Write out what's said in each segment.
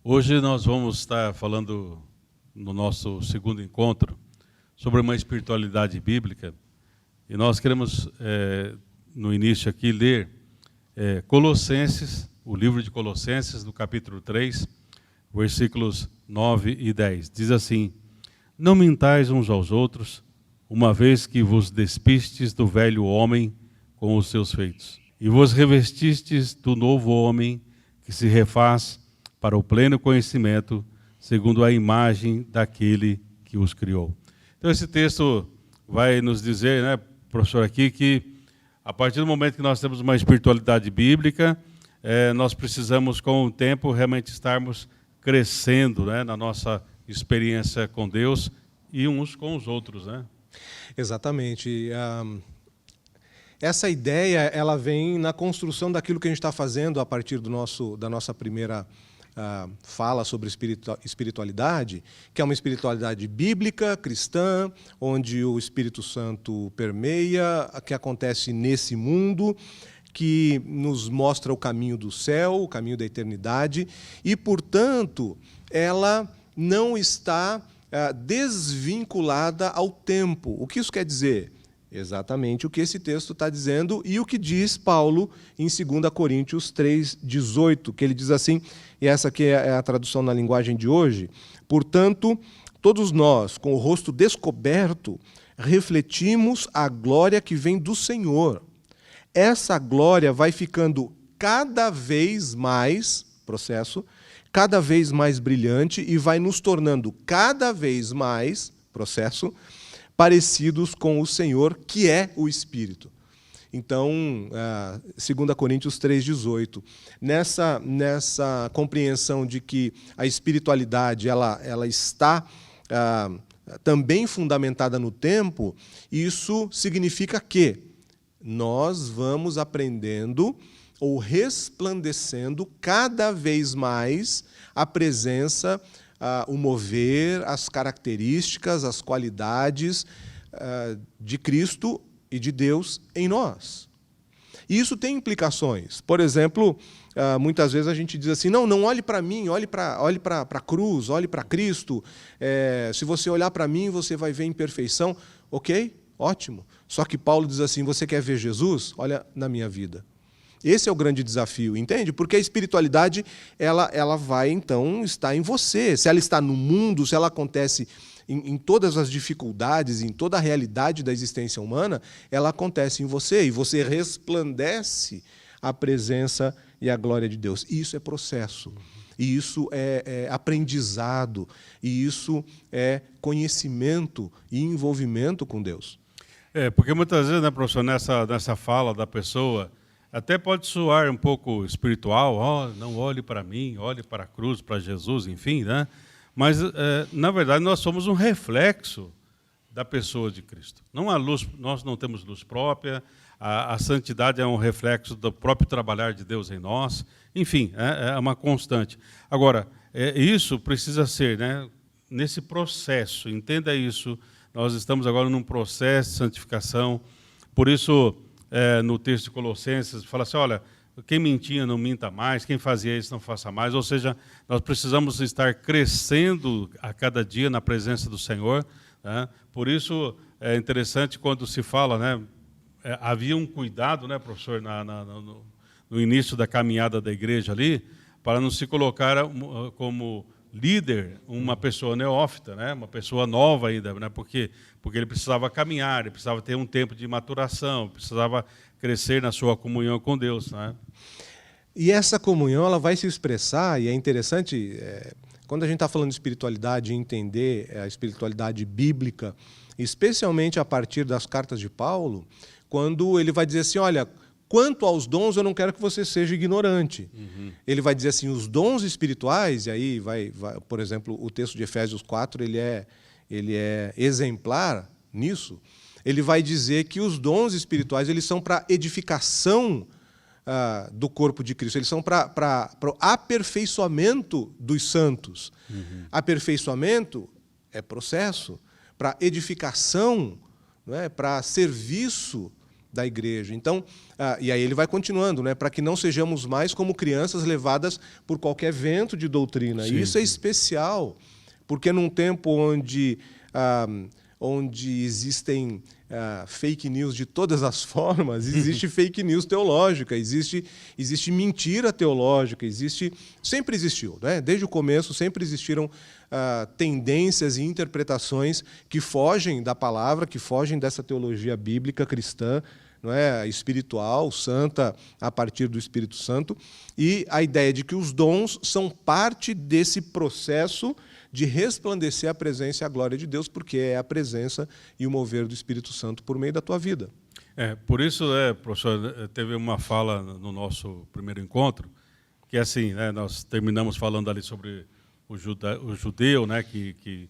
Hoje nós vamos estar falando no nosso segundo encontro sobre uma espiritualidade bíblica e nós queremos, no início aqui, ler Colossenses, o livro de Colossenses, no capítulo 3, versículos 9 e 10. Diz assim: Não mintais uns aos outros, uma vez que vos despistes do velho homem com os seus feitos, e vos revestistes do novo homem que se refaz para o pleno conhecimento, segundo a imagem daquele que os criou. Então esse texto vai nos dizer, né, professor, aqui, que a partir do momento que nós temos uma espiritualidade bíblica, nós precisamos, com o tempo, realmente estarmos crescendo, né, na nossa experiência com Deus e uns com os outros, né? Exatamente. Essa ideia, ela vem na construção daquilo que a gente está fazendo a partir da nossa primeira fala sobre espiritualidade, que é uma espiritualidade bíblica, cristã, onde o Espírito Santo permeia, que acontece nesse mundo, que nos mostra o caminho do céu, o caminho da eternidade, e, portanto, ela não está desvinculada ao tempo. O que isso quer dizer? Exatamente o que esse texto está dizendo e o que diz Paulo em 2 Coríntios 3,18, que ele diz assim, e essa aqui é a tradução na linguagem de hoje: portanto, todos nós, com o rosto descoberto, refletimos a glória que vem do Senhor. Essa glória vai ficando cada vez mais, cada vez mais brilhante e vai nos tornando cada vez mais, parecidos com o Senhor, que é o Espírito. Então, 2 Coríntios 3,18, nessa compreensão de que a espiritualidade ela está também fundamentada no tempo, isso significa que nós vamos aprendendo ou resplandecendo cada vez mais a presença, o mover, as características, as qualidades de Cristo e de Deus em nós. E isso tem implicações. Por exemplo, muitas vezes a gente diz assim, não olhe para mim, olhe para a cruz, olhe para Cristo. Se você olhar para mim, você vai ver imperfeição. Ok, ótimo. Só que Paulo diz assim, você quer ver Jesus? Olha na minha vida. Esse é o grande desafio, entende? Porque a espiritualidade ela vai, então, estar em você. Se ela está no mundo, se ela acontece em todas as dificuldades, em toda a realidade da existência humana, ela acontece em você, e você resplandece a presença e a glória de Deus. Isso é processo, e isso é aprendizado, e isso é conhecimento e envolvimento com Deus. Porque muitas vezes, né, professor, nessa fala da pessoa, até pode soar um pouco espiritual, não olhe para mim, olhe para a cruz, para Jesus, enfim, né? Mas, na verdade, nós somos um reflexo da pessoa de Cristo. Não há luz, nós não temos luz própria, a santidade é um reflexo do próprio trabalhar de Deus em nós, enfim, é uma constante. Agora, isso precisa ser, né, nesse processo, entenda isso, nós estamos agora num processo de santificação, por isso, no texto de Colossenses, fala assim, olha, quem mentia não minta mais, quem fazia isso não faça mais, ou seja, nós precisamos estar crescendo a cada dia na presença do Senhor, né? Por isso é interessante quando se fala, né, havia um cuidado, né, professor, no início da caminhada da igreja ali, para não se colocar como líder uma pessoa neófita, né, uma pessoa nova ainda, né, porque ele precisava caminhar, ele precisava ter um tempo de maturação, precisava crescer na sua comunhão com Deus, né? E essa comunhão ela vai se expressar, e é interessante, quando a gente está falando de espiritualidade, entender a espiritualidade bíblica, especialmente a partir das cartas de Paulo, quando ele vai dizer assim, olha, quanto aos dons, eu não quero que você seja ignorante. Uhum. Ele vai dizer assim, os dons espirituais, e aí vai, por exemplo, o texto de Efésios 4, ele é exemplar nisso. Ele vai dizer que os dons espirituais eles são para edificação do corpo de Cristo, eles são para o aperfeiçoamento dos santos. Uhum. Aperfeiçoamento é processo, para edificação, não é? Para serviço da igreja. Então, e aí ele vai continuando, né, para que não sejamos mais como crianças levadas por qualquer vento de doutrina. Sim, E isso é sim. especial, porque num tempo onde existem fake news de todas as formas, existe fake news teológica, existe mentira teológica, sempre existiu, né? Desde o começo sempre existiram tendências e interpretações que fogem da palavra, que fogem dessa teologia bíblica cristã, não é, espiritual, santa, a partir do Espírito Santo, e a ideia de que os dons são parte desse processo de resplandecer a presença e a glória de Deus, porque é a presença e o mover do Espírito Santo por meio da tua vida. Por isso, professor, teve uma fala no nosso primeiro encontro, que é assim, né, nós terminamos falando ali sobre o judeu, né, que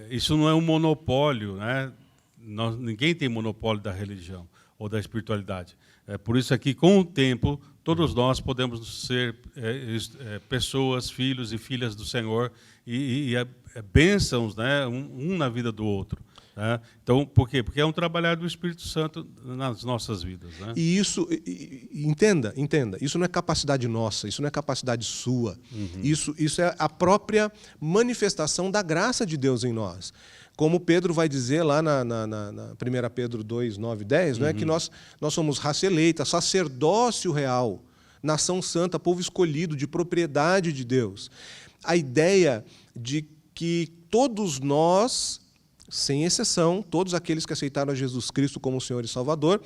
isso não é um monopólio, né? Ninguém tem monopólio da religião ou da espiritualidade. Por isso aqui, com o tempo, todos nós podemos ser pessoas, filhos e filhas do Senhor e bênçãos, né, um na vida do outro. Né? Então, por quê? Porque é um trabalhar do Espírito Santo nas nossas vidas. Né? E isso, entenda, isso não é capacidade nossa, isso não é capacidade sua. Isso é a própria manifestação da graça de Deus em nós. Como Pedro vai dizer lá na 1 Pedro 2, 9 e 10, né, que nós somos raça eleita, sacerdócio real, nação santa, povo escolhido, de propriedade de Deus. A ideia de que todos nós, sem exceção, todos aqueles que aceitaram a Jesus Cristo como Senhor e Salvador,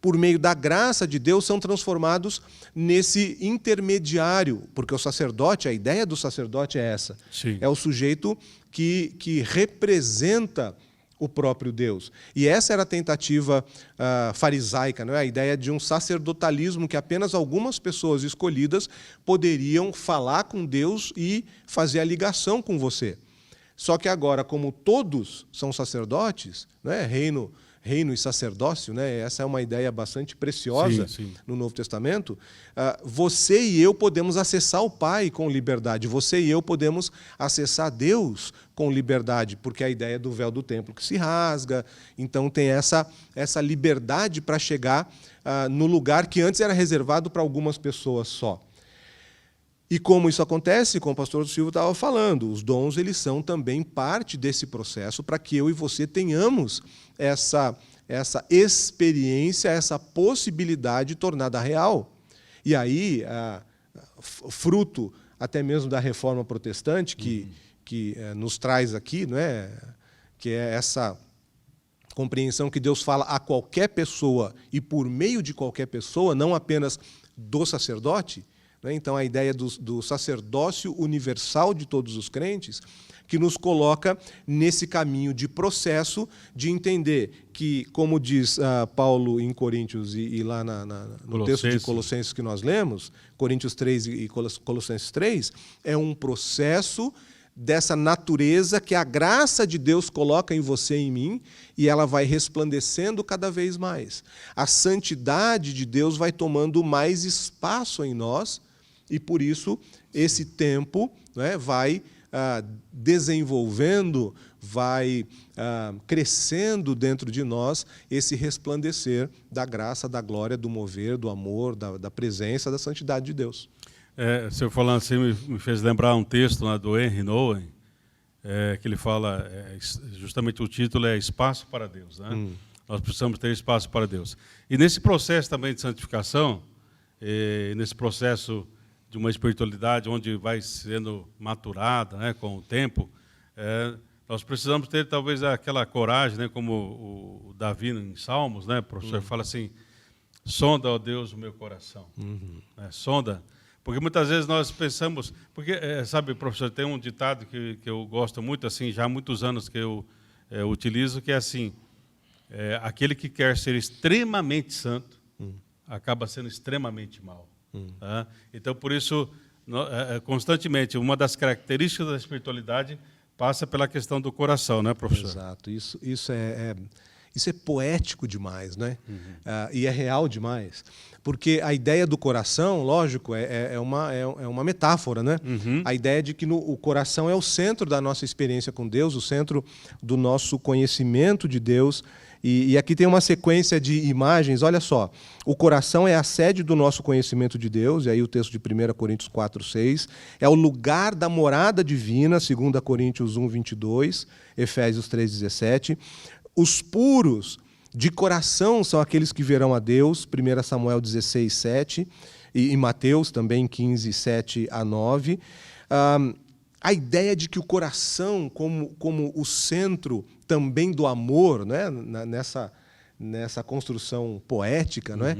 por meio da graça de Deus, são transformados nesse intermediário, porque o sacerdote, a ideia do sacerdote é essa. Sim. É o sujeito que representa o próprio Deus. E essa era a tentativa farisaica, não é? A ideia de um sacerdotalismo que apenas algumas pessoas escolhidas poderiam falar com Deus e fazer a ligação com você. Só que agora, como todos são sacerdotes, né? Reino e sacerdócio, né? Essa é uma ideia bastante preciosa no Novo Testamento. Você e eu podemos acessar o Pai com liberdade. Você e eu podemos acessar Deus com liberdade, porque a ideia do véu do templo que se rasga. Então tem essa liberdade para chegar no lugar que antes era reservado para algumas pessoas só. E como isso acontece, como o pastor Silvio estava falando, os dons eles são também parte desse processo para que eu e você tenhamos essa experiência, essa possibilidade tornada real. E aí, fruto até mesmo da reforma protestante, que nos traz aqui, não é? Que é essa compreensão que Deus fala a qualquer pessoa e por meio de qualquer pessoa, não apenas do sacerdote. Então, a ideia do sacerdócio universal de todos os crentes, que nos coloca nesse caminho de processo de entender que, como diz Paulo em Coríntios e lá no texto de Colossenses que nós lemos, Coríntios 3 e Colossenses 3, é um processo dessa natureza que a graça de Deus coloca em você e em mim, e ela vai resplandecendo cada vez mais. A santidade de Deus vai tomando mais espaço em nós, e por isso esse tempo, né, vai desenvolvendo, vai crescendo dentro de nós esse resplandecer da graça, da glória, do mover, do amor, da presença, da santidade de Deus. Você falando assim me fez lembrar um texto lá do Henry Nouwen, que ele fala, justamente o título é Espaço para Deus. Né? Nós precisamos ter espaço para Deus. E nesse processo também de santificação, nesse processo de uma espiritualidade onde vai sendo maturada, né, com o tempo, nós precisamos ter talvez aquela coragem, né, como o Davi em Salmos, né, o professor fala assim, sonda, ó Deus, o meu coração. Sonda, porque muitas vezes nós pensamos, porque, sabe, professor, tem um ditado que eu gosto muito, assim, já há muitos anos que eu utilizo, que é assim, aquele que quer ser extremamente santo, acaba sendo extremamente mau. Tá? Então, por isso, constantemente, uma das características da espiritualidade passa pela questão do coração, né, professor? Exato. Isso é poético demais, né? E é real demais. Porque a ideia do coração, lógico, é uma metáfora, né? A ideia de que o coração é o centro da nossa experiência com Deus, o centro do nosso conhecimento de Deus. E aqui tem uma sequência de imagens, olha só. O coração é a sede do nosso conhecimento de Deus, e aí o texto de 1 Coríntios 4:6. É o lugar da morada divina, 2 Coríntios 1:22, Efésios 3:17. Os puros de coração são aqueles que verão a Deus, 1 Samuel 16:7, e Mateus também 15:7-9. A ideia de que o coração, como o centro também do amor, né? nessa construção poética, não é?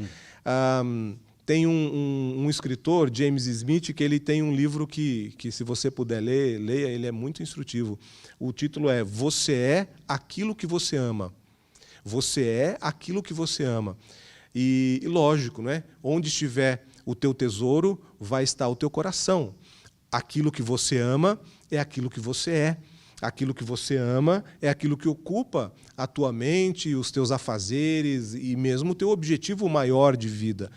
Tem um escritor, James Smith, que ele tem um livro que se você puder ler, leia, ele é muito instrutivo. O título é Você é aquilo que você ama. Você é aquilo que você ama. E lógico, né? Onde estiver o teu tesouro, vai estar o teu coração. Aquilo que você ama é aquilo que você é. Aquilo que você ama é aquilo que ocupa a tua mente, os teus afazeres e mesmo o teu objetivo maior de vida.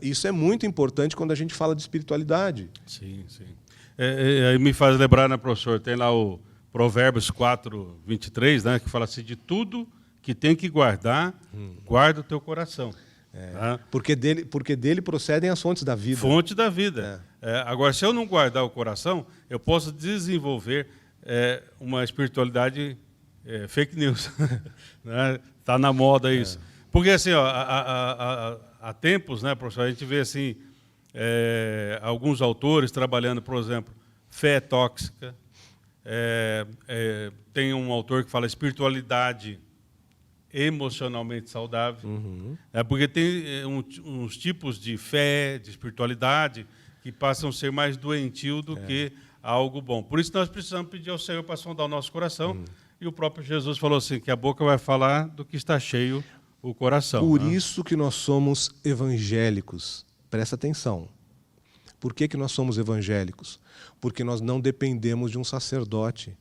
Isso é muito importante quando a gente fala de espiritualidade. Sim, sim. Aí me faz lembrar, né, professor, tem lá o Provérbios 4:23, né, que fala assim, de tudo que tem que guardar, guarda o teu coração. Tá? Porque dele procedem as fontes da vida. Fonte da vida. Agora, se eu não guardar o coração, eu posso desenvolver uma espiritualidade fake news. Está na moda isso. Porque, assim, ó, há tempos, né, professor, a gente vê assim, alguns autores trabalhando, por exemplo, fé tóxica. Tem um autor que fala espiritualidade emocionalmente saudável. Porque tem uns tipos de fé, de espiritualidade, que passam a ser mais doentio do que algo bom. Por isso nós precisamos pedir ao Senhor para sondar o nosso coração. E o próprio Jesus falou assim, que a boca vai falar do que está cheio o coração. Por isso que nós somos evangélicos. Presta atenção. Por que nós somos evangélicos? Porque nós não dependemos de um sacerdote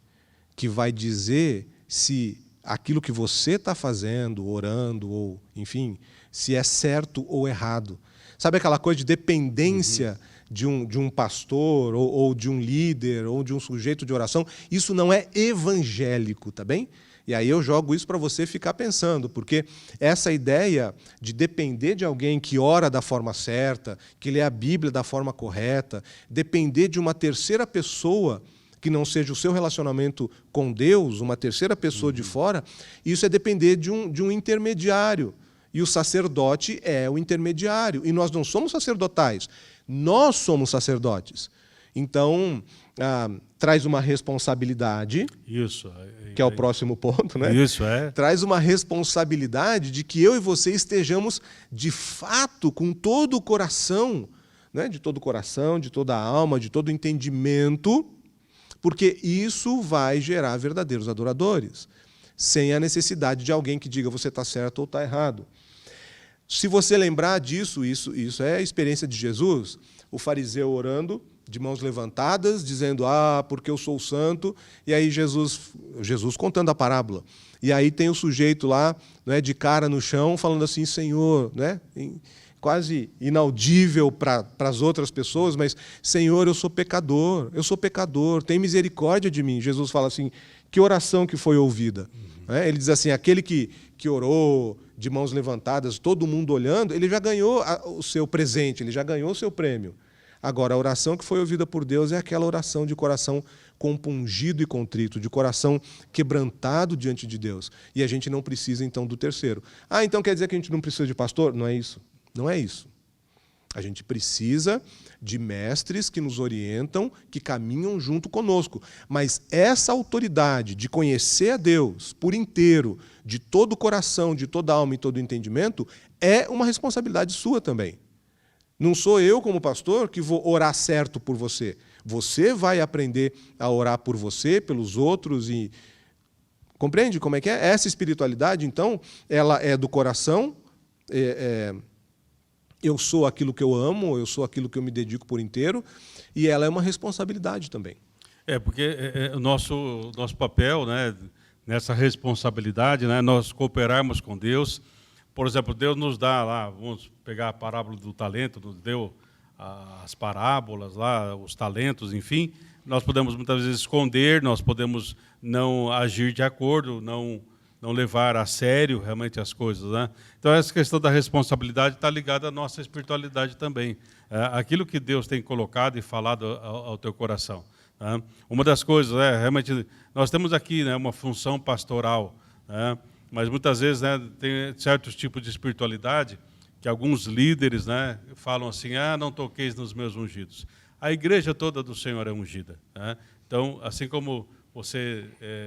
que vai dizer se aquilo que você está fazendo, orando, ou enfim, se é certo ou errado. Sabe aquela coisa de dependência de um pastor, ou de um líder, ou de um sujeito de oração? Isso não é evangélico, tá bem? E aí eu jogo isso para você ficar pensando, porque essa ideia de depender de alguém que ora da forma certa, que lê a Bíblia da forma correta, depender de uma terceira pessoa que não seja o seu relacionamento com Deus, uma terceira pessoa de fora, isso é depender de um intermediário. E o sacerdote é o intermediário. E nós não somos sacerdotais, nós somos sacerdotes. Então, traz uma responsabilidade, isso, que é o próximo ponto, né? Isso, Traz uma responsabilidade de que eu e você estejamos, de fato, com todo o coração, né? De todo o coração, de toda a alma, de todo o entendimento, porque isso vai gerar verdadeiros adoradores, sem a necessidade de alguém que diga você está certo ou está errado. Se você lembrar disso, isso é a experiência de Jesus, o fariseu orando, de mãos levantadas, dizendo, porque eu sou santo, e aí Jesus contando a parábola. E aí tem o sujeito lá, né, de cara no chão, falando assim, Senhor, né, quase inaudível para as outras pessoas, mas, Senhor, eu sou pecador, tem misericórdia de mim. Jesus fala assim, que oração que foi ouvida? Ele diz assim, aquele que orou de mãos levantadas, todo mundo olhando, ele já ganhou o seu presente, ele já ganhou o seu prêmio. Agora, a oração que foi ouvida por Deus é aquela oração de coração compungido e contrito, de coração quebrantado diante de Deus. E a gente não precisa, então, do terceiro. Então quer dizer que a gente não precisa de pastor? Não é isso. Não é isso. A gente precisa de mestres que nos orientam, que caminham junto conosco. Mas essa autoridade de conhecer a Deus por inteiro, de todo o coração, de toda a alma e todo o entendimento, é uma responsabilidade sua também. Não sou eu, como pastor, que vou orar certo por você. Você vai aprender a orar por você, pelos outros. E compreende como é que é? Essa espiritualidade, então, ela é do coração. Eu sou aquilo que eu amo, eu sou aquilo que eu me dedico por inteiro. E ela é uma responsabilidade também. Porque o nosso papel, né, nessa responsabilidade, né, nós cooperarmos com Deus. Por exemplo, Deus nos dá lá, vamos pegar a parábola do talento, nos deu as parábolas lá, os talentos, enfim. Nós podemos muitas vezes esconder, nós podemos não agir de acordo, não não levar a sério realmente as coisas, né? Então, essa questão da responsabilidade está ligada à nossa espiritualidade também. Aquilo que Deus tem colocado e falado ao teu coração. Tá? Uma das coisas, realmente, nós temos aqui, né, uma função pastoral, né? Mas muitas vezes, né, tem certos tipos de espiritualidade que alguns líderes, né, falam assim, não toqueis nos meus ungidos. A igreja toda do Senhor é ungida. Né? Então, assim como você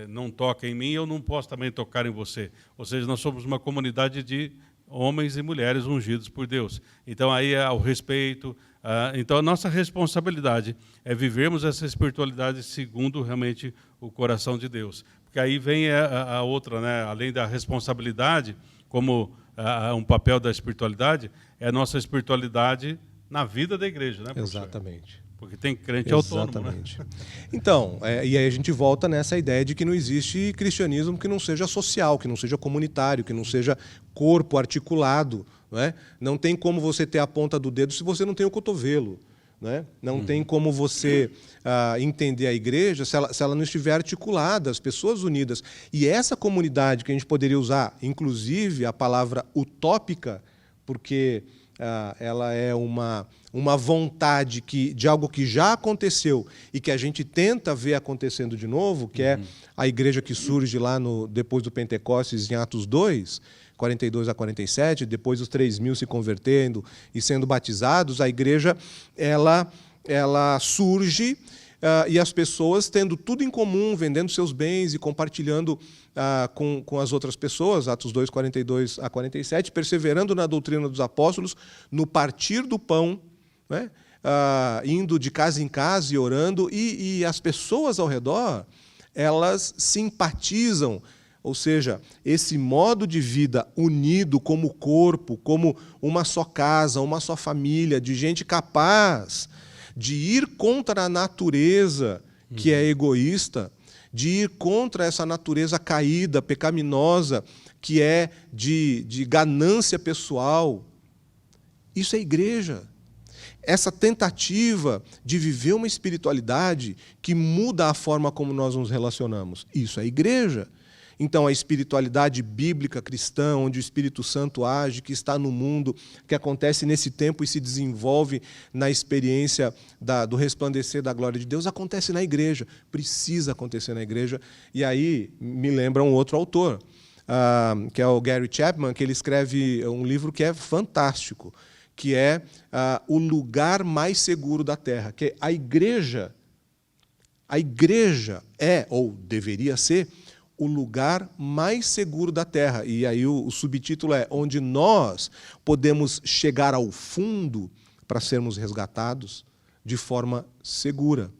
não toca em mim, eu não posso também tocar em você. Ou seja, nós somos uma comunidade de homens e mulheres ungidos por Deus. Então, aí é o respeito. Então, a nossa responsabilidade é vivermos essa espiritualidade segundo realmente o coração de Deus. Porque aí vem a outra, né? Além da responsabilidade, como um papel da espiritualidade, é a nossa espiritualidade na vida da igreja, né, professor? Exatamente. Porque tem crente autônomo, né? Então, e aí a gente volta nessa ideia de que não existe cristianismo que não seja social, que não seja comunitário, que não seja corpo articulado. Não é? Não tem como você ter a ponta do dedo se você não tem o cotovelo. Né? Não tem como você entender a igreja se ela não estiver articulada, as pessoas unidas. E essa comunidade que a gente poderia usar, inclusive, a palavra utópica, porque ela é uma vontade de algo que já aconteceu e que a gente tenta ver acontecendo de novo, que é a igreja que surge lá depois do Pentecostes, em Atos 2, 42 a 47, depois os 3.000 se convertendo e sendo batizados, a igreja ela surge e as pessoas tendo tudo em comum, vendendo seus bens e compartilhando com as outras pessoas, Atos 2, 42 a 47, perseverando na doutrina dos apóstolos, no partir do pão, né? Indo de casa em casa e orando, e as pessoas ao redor, elas simpatizam. Ou seja, esse modo de vida unido como corpo, como uma só casa, uma só família, de gente capaz de ir contra a natureza que é egoísta, de ir contra essa natureza caída, pecaminosa, que é de ganância pessoal. Isso é igreja. Essa tentativa de viver uma espiritualidade que muda a forma como nós nos relacionamos. Isso é igreja. Então, a espiritualidade bíblica cristã, onde o Espírito Santo age, que está no mundo, que acontece nesse tempo e se desenvolve na experiência do resplandecer da glória de Deus, acontece na igreja, precisa acontecer na igreja. E aí me lembra um outro autor, que é o Gary Chapman, que ele escreve um livro que é fantástico, que é O Lugar Mais Seguro da Terra, que a igreja é, ou deveria ser, o lugar mais seguro da Terra. E aí o subtítulo é Onde nós podemos chegar ao fundo para sermos resgatados de forma segura.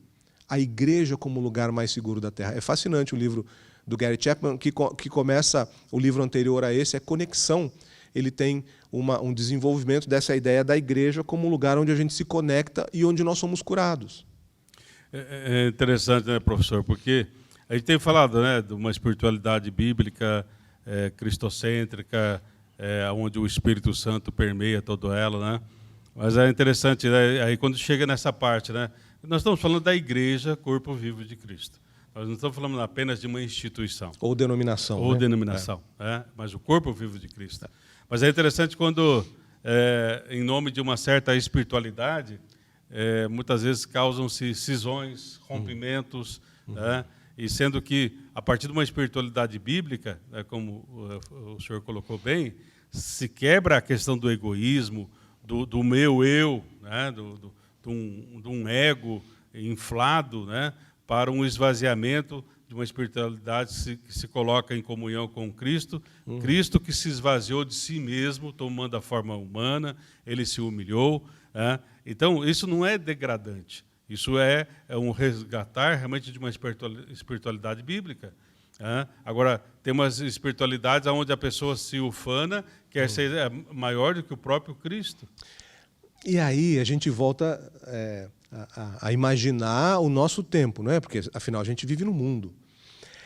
A igreja como o lugar mais seguro da Terra. É fascinante o livro do Gary Chapman, que começa, o livro anterior a esse, é Conexão. Ele tem um desenvolvimento dessa ideia da igreja como um lugar onde a gente se conecta e onde nós somos curados. É interessante, né, professor? Porque a gente tem falado, né, de uma espiritualidade bíblica, cristocêntrica, onde o Espírito Santo permeia toda ela, né? Mas é interessante, né, aí quando chega nessa parte, né, nós estamos falando da igreja, corpo vivo de Cristo. Nós não estamos falando apenas de uma instituição. Ou denominação. Ou denominação, mas o corpo vivo de Cristo. Mas é interessante quando, em nome de uma certa espiritualidade, muitas vezes causam-se cisões, rompimentos, né? E sendo que, a partir de uma espiritualidade bíblica, né, como o senhor colocou bem, se quebra a questão do egoísmo, do meu eu, né, de um ego inflado, né, para um esvaziamento de uma espiritualidade que se coloca em comunhão com Cristo, Cristo que se esvaziou de si mesmo, tomando a forma humana, ele se humilhou. Né? Então, isso não é degradante. Isso é um resgatar realmente de uma espiritualidade bíblica. Agora, tem umas espiritualidades onde a pessoa se ufana, quer ser maior do que o próprio Cristo. E aí a gente volta a imaginar o nosso tempo, não é? Porque, afinal, a gente vive no mundo.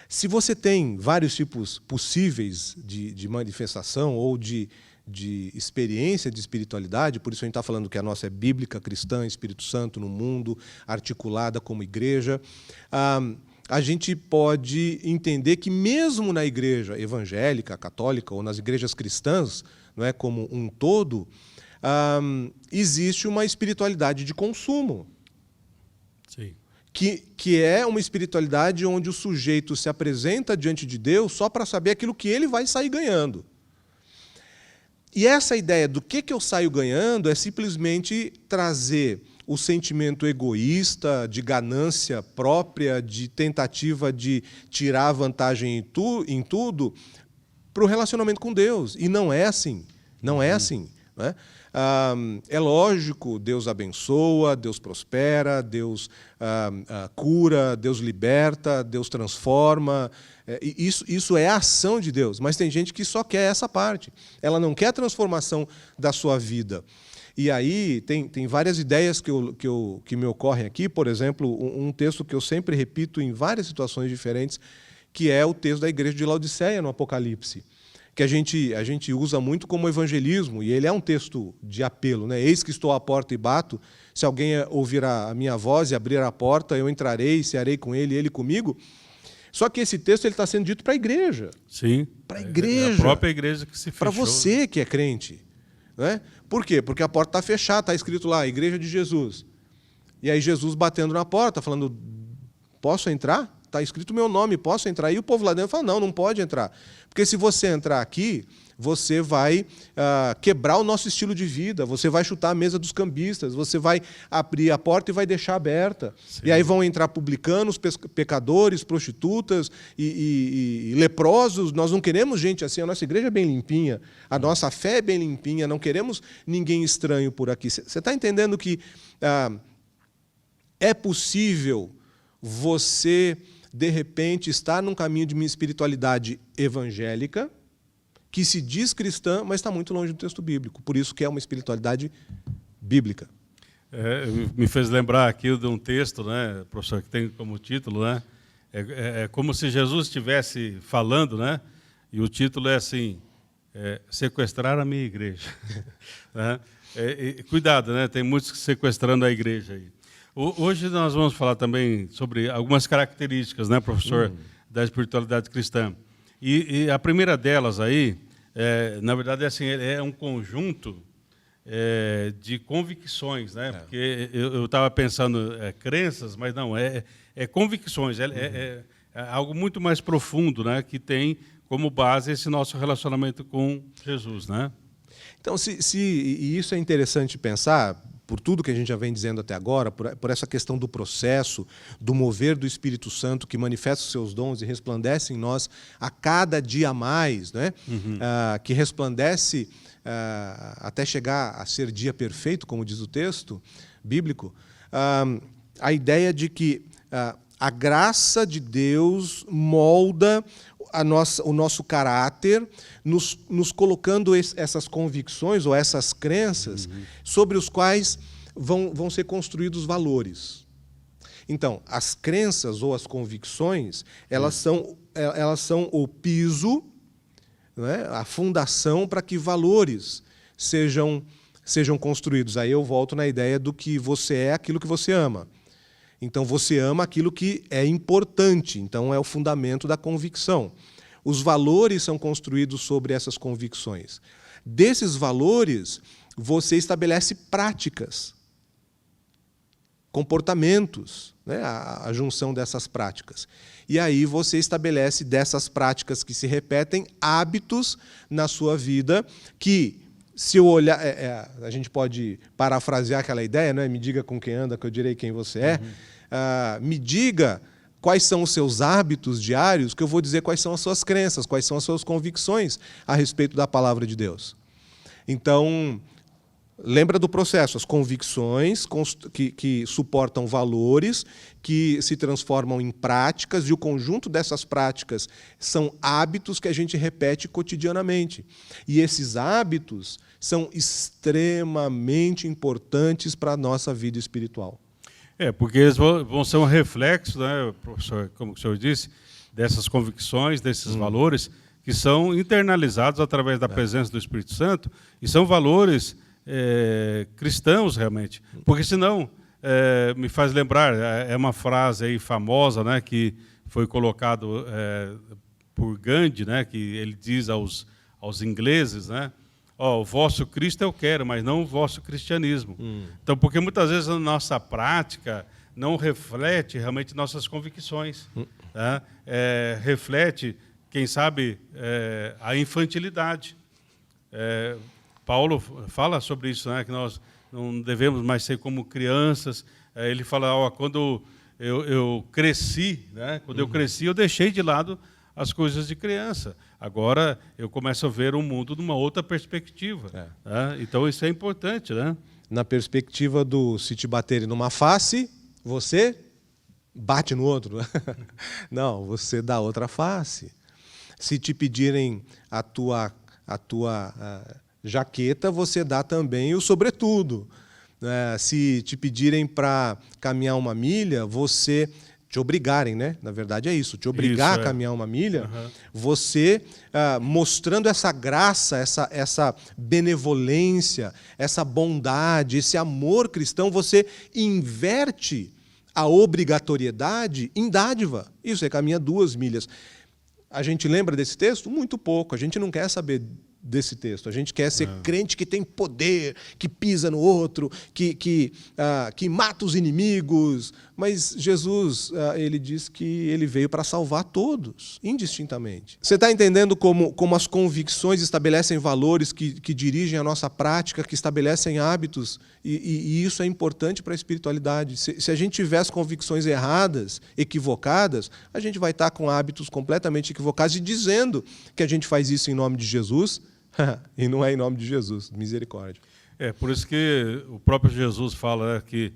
Se você tem vários tipos possíveis de manifestação ou de experiência de espiritualidade, por isso a gente está falando que a nossa é bíblica, cristã, Espírito Santo no mundo, articulada como igreja. a gente pode entender que mesmo na igreja evangélica, católica ou nas igrejas cristãs, não é, como um todo, existe uma espiritualidade de consumo. Sim. Que é uma espiritualidade onde o sujeito se apresenta diante de Deus só para saber aquilo que ele vai sair ganhando. E essa ideia do que eu saio ganhando é simplesmente trazer o sentimento egoísta, de ganância própria, de tentativa de tirar vantagem em tudo, para o relacionamento com Deus. E não é assim. Não é assim. Não é? É lógico, Deus abençoa, Deus prospera, Deus cura, Deus liberta, Deus transforma. Isso é a ação de Deus, mas tem gente que só quer essa parte. Ela não quer a transformação da sua vida. E aí tem várias ideias que me ocorrem aqui. Por exemplo, um texto que eu sempre repito em várias situações diferentes, que é o texto da igreja de Laodiceia, no Apocalipse, que a gente usa muito como evangelismo, e ele é um texto de apelo, né? Eis que estou à porta e bato, se alguém ouvir a minha voz e abrir a porta, eu entrarei, cearei com ele e ele comigo. Só que esse texto está sendo dito para a igreja. Sim. Para a igreja. É a própria igreja que se fechou. Para você que é crente. Né? Por quê? Porque a porta está fechada, está escrito lá, Igreja de Jesus. E aí Jesus batendo na porta, falando, posso entrar? Está escrito o meu nome, posso entrar? E o povo lá dentro fala, não pode entrar. Porque se você entrar aqui, você vai quebrar o nosso estilo de vida, você vai chutar a mesa dos cambistas, você vai abrir a porta e vai deixar aberta. Sim. E aí vão entrar publicanos, pecadores, prostitutas e leprosos. Nós não queremos gente assim, a nossa igreja é bem limpinha, a nossa fé é bem limpinha, não queremos ninguém estranho por aqui. Você está entendendo que é possível você, de repente, estar num caminho de uma espiritualidade evangélica, que se diz cristã, mas está muito longe do texto bíblico. Por isso que é uma espiritualidade bíblica. Me fez lembrar aqui de um texto, né, professor, que tem como título, né, é como se Jesus estivesse falando, né, e o título é assim, sequestrar a minha igreja. Né? Cuidado, né, tem muitos sequestrando a igreja aí. Hoje nós vamos falar também sobre algumas características, né, professor, da espiritualidade cristã. E a primeira delas aí, na verdade, é um conjunto de convicções, né? Porque eu estava pensando crenças, mas não, é convicções, é algo muito mais profundo, né? Que tem como base esse nosso relacionamento com Jesus, né? Então, e isso é interessante pensar, por tudo que a gente já vem dizendo até agora, por essa questão do processo, do mover do Espírito Santo que manifesta os seus dons e resplandece em nós a cada dia mais, né? Que resplandece até chegar a ser dia perfeito, como diz o texto bíblico, a ideia de que a graça de Deus molda o nosso caráter, nos colocando essas convicções ou essas crenças sobre os quais vão ser construídos valores. Então, as crenças ou as convicções, elas são o piso, né, a fundação para que valores sejam construídos. Aí eu volto na ideia do que você é aquilo que você ama. Então, você ama aquilo que é importante. Então, é o fundamento da convicção. Os valores são construídos sobre essas convicções. Desses valores, você estabelece práticas, comportamentos, né? A junção dessas práticas. E aí você estabelece dessas práticas que se repetem, hábitos na sua vida que, se eu olhar... a gente pode parafrasear aquela ideia, né? Me diga com quem anda, que eu direi quem você é. Me diga quais são os seus hábitos diários, que eu vou dizer quais são as suas crenças, quais são as suas convicções a respeito da palavra de Deus. Então, lembra do processo, as convicções que suportam valores, que se transformam em práticas, e o conjunto dessas práticas são hábitos que a gente repete cotidianamente. E esses hábitos são extremamente importantes para a nossa vida espiritual. Porque eles vão ser um reflexo, né, professor, como o senhor disse, dessas convicções, desses valores, que são internalizados através da presença do Espírito Santo, e são valores cristãos, realmente. Porque, senão, me faz lembrar, é uma frase aí famosa, né, que foi colocado por Gandhi, né, que ele diz aos ingleses, né, o vosso Cristo eu quero, mas não o vosso cristianismo. Então, porque muitas vezes a nossa prática não reflete realmente nossas convicções, né? Reflete, quem sabe, a infantilidade. Paulo fala sobre isso, né, que nós não devemos mais ser como crianças. Ele fala, quando eu cresci, né, quando eu cresci, eu deixei de lado as coisas de criança. Agora eu começo a ver o mundo numa outra perspectiva. Né? Então isso é importante, né? Na perspectiva do se te baterem numa face, você bate no outro. Não, você dá outra face. Se te pedirem a tua jaqueta, você dá também o sobretudo. Se te pedirem para caminhar uma milha, você... te obrigarem, né? Na verdade é isso, te obrigar a caminhar uma milha, você mostrando essa graça, essa benevolência, essa bondade, esse amor cristão, você inverte a obrigatoriedade em dádiva. Isso, você caminha 2 milhas. A gente lembra desse texto? Muito pouco, a gente não quer saber desse texto. A gente quer ser crente que tem poder, que pisa no outro, que mata os inimigos. Mas Jesus, ele diz que ele veio para salvar todos, indistintamente. Você está entendendo como as convicções estabelecem valores que dirigem a nossa prática, que estabelecem hábitos, e isso é importante para a espiritualidade. Se a gente tiver as convicções erradas, equivocadas, a gente vai estar com hábitos completamente equivocados e dizendo que a gente faz isso em nome de Jesus, e não é em nome de Jesus, misericórdia. Por isso que o próprio Jesus fala, né, que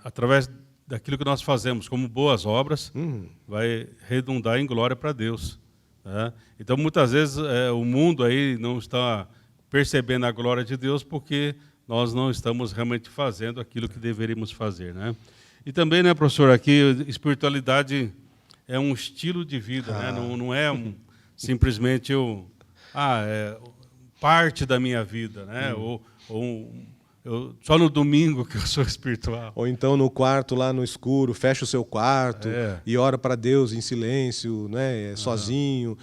através daquilo que nós fazemos como boas obras, vai redundar em glória para Deus. Né? Então, muitas vezes, o mundo aí não está percebendo a glória de Deus porque nós não estamos realmente fazendo aquilo que deveríamos fazer. Né? E também, né, professor, aqui, espiritualidade é um estilo de vida, né? Não é simplesmente parte da minha vida, né? Só no domingo que eu sou espiritual. Ou então no quarto lá no escuro, fecha o seu quarto e ora para Deus em silêncio, né? Sozinho.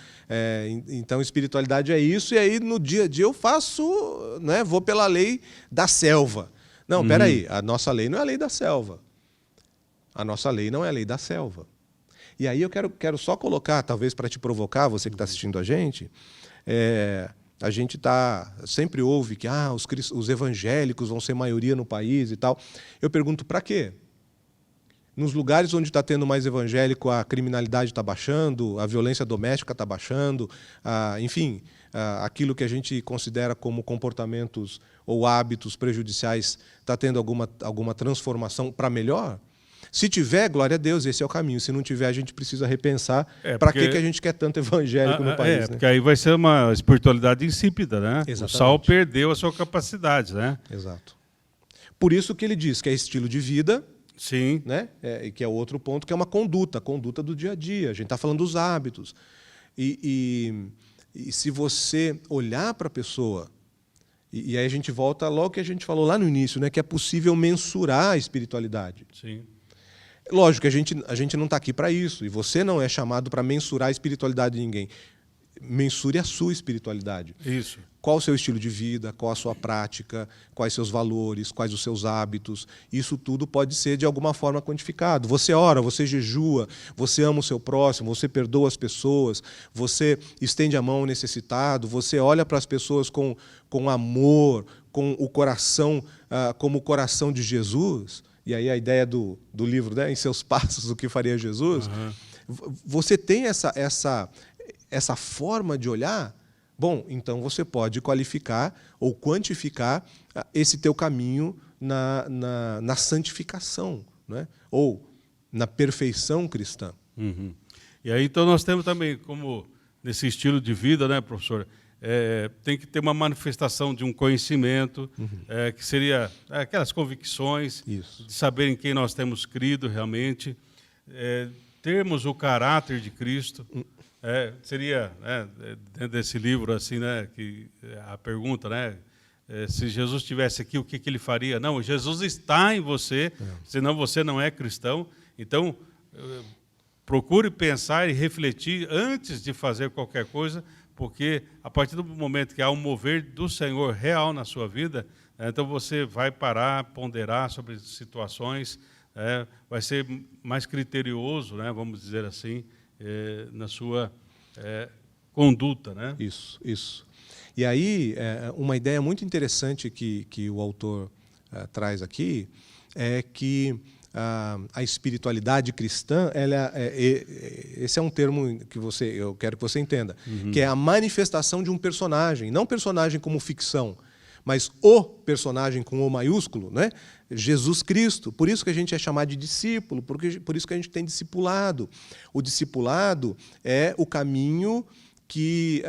Então espiritualidade é isso, e aí no dia a dia eu faço, né? Vou pela lei da selva. Não, peraí, a nossa lei não é a lei da selva. A nossa lei não é a lei da selva. E aí eu quero só colocar, talvez para te provocar, você que está assistindo a gente sempre ouve que os evangélicos vão ser maioria no país e tal. Eu pergunto, para quê? Nos lugares onde está tendo mais evangélico, a criminalidade está baixando, a violência doméstica está baixando, enfim, aquilo que a gente considera como comportamentos ou hábitos prejudiciais está tendo alguma transformação para melhor? Se tiver, glória a Deus, esse é o caminho. Se não tiver, a gente precisa repensar para que a gente quer tanto evangélico no país. Né? Porque aí vai ser uma espiritualidade insípida, né? Exatamente. O sal perdeu a sua capacidade, né? Exato. Por isso que ele diz que é estilo de vida, sim, né? E que é outro ponto, que é uma conduta, a conduta do dia a dia. A gente está falando dos hábitos. E se você olhar para a pessoa, e aí a gente volta logo que a gente falou lá no início, né? Que é possível mensurar a espiritualidade. Sim. Lógico que a gente não está aqui para isso, e você não é chamado para mensurar a espiritualidade de ninguém. Mensure a sua espiritualidade. Isso. Qual o seu estilo de vida, qual a sua prática, quais seus valores, quais os seus hábitos. Isso tudo pode ser, de alguma forma, quantificado. Você ora, você jejua, você ama o seu próximo, você perdoa as pessoas, você estende a mão ao necessitado, você olha para as pessoas com amor, com o coração, como o coração de Jesus. E aí a ideia do livro, né, Em Seus Passos, o que faria Jesus. Você tem essa forma de olhar, bom, então você pode qualificar ou quantificar esse teu caminho na santificação, né? Ou na perfeição cristã. E aí então nós temos também, como nesse estilo de vida, né, professor, tem que ter uma manifestação de um conhecimento, que seria aquelas convicções, isso, de saber em quem nós temos crido realmente, termos o caráter de Cristo. Seria, dentro desse livro, assim, né, que a pergunta, né, se Jesus estivesse aqui, o que ele faria? Não, Jesus está em você, senão você não é cristão. Então, procure pensar e refletir antes de fazer qualquer coisa, porque a partir do momento que há um mover do Senhor real na sua vida, então você vai parar, ponderar sobre situações, vai ser mais criterioso, né, vamos dizer assim, na sua conduta, né? Isso. E aí, uma ideia muito interessante que o autor traz aqui é que a espiritualidade cristã, esse é um termo que eu quero que você entenda, que é a manifestação de um personagem, não personagem como ficção, mas o personagem com O maiúsculo, né? Jesus Cristo. Por isso que a gente é chamado de discípulo, por isso que a gente tem discipulado. O discipulado é o caminho que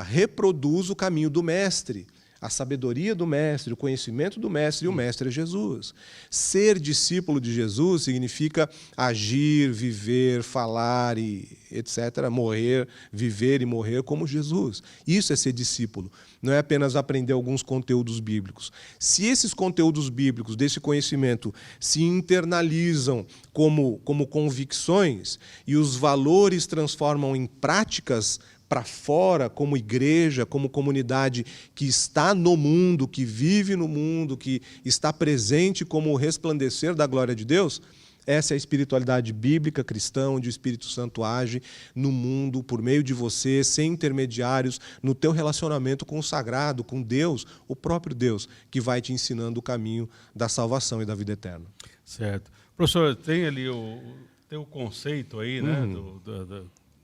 reproduz o caminho do mestre, a sabedoria do mestre, o conhecimento do mestre, e o mestre é Jesus. Ser discípulo de Jesus significa agir, viver, falar, e etc., morrer, viver e morrer como Jesus. Isso é ser discípulo. Não é apenas aprender alguns conteúdos bíblicos. Se esses conteúdos bíblicos, desse conhecimento, se internalizam como convicções e os valores transformam em práticas para fora, como igreja, como comunidade que está no mundo, que vive no mundo, que está presente como o resplandecer da glória de Deus, essa é a espiritualidade bíblica cristã, onde o Espírito Santo age no mundo, por meio de você, sem intermediários, no teu relacionamento com o sagrado, com Deus, o próprio Deus, que vai te ensinando o caminho da salvação e da vida eterna. Certo. Professor, tem ali o conceito aí, né,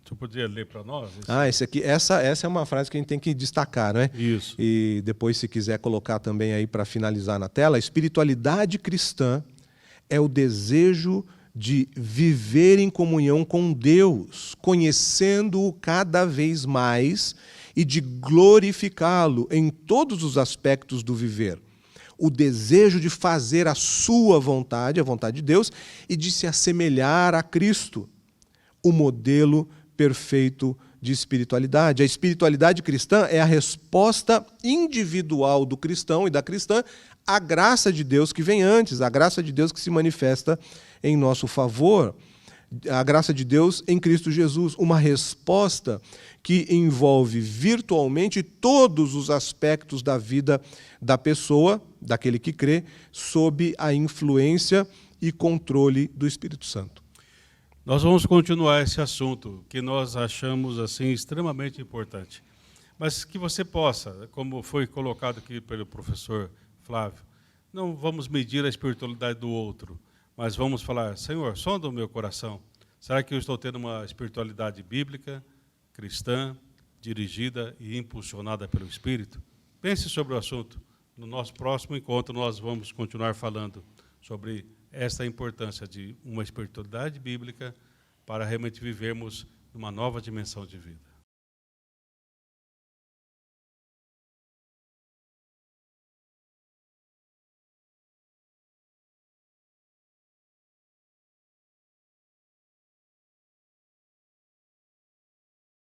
você poderia ler para nós? Essa é uma frase que a gente tem que destacar, não é? Isso. E depois, se quiser colocar também aí para finalizar na tela, a espiritualidade cristã é o desejo de viver em comunhão com Deus, conhecendo-o cada vez mais e de glorificá-lo em todos os aspectos do viver. O desejo de fazer a sua vontade, a vontade de Deus, e de se assemelhar a Cristo, o modelo perfeito de espiritualidade. A espiritualidade cristã é a resposta individual do cristão e da cristã à graça de Deus que vem antes, a graça de Deus que se manifesta em nosso favor, a graça de Deus em Cristo Jesus, uma resposta que envolve virtualmente todos os aspectos da vida da pessoa, daquele que crê, sob a influência e controle do Espírito Santo. Nós vamos continuar esse assunto, que nós achamos assim extremamente importante. Mas que você possa, como foi colocado aqui pelo professor Flávio, não vamos medir a espiritualidade do outro, mas vamos falar, Senhor, sonda o meu coração. Será que eu estou tendo uma espiritualidade bíblica, cristã, dirigida e impulsionada pelo Espírito? Pense sobre o assunto. No nosso próximo encontro, nós vamos continuar falando sobre esta importância de uma espiritualidade bíblica para realmente vivermos numa nova dimensão de vida.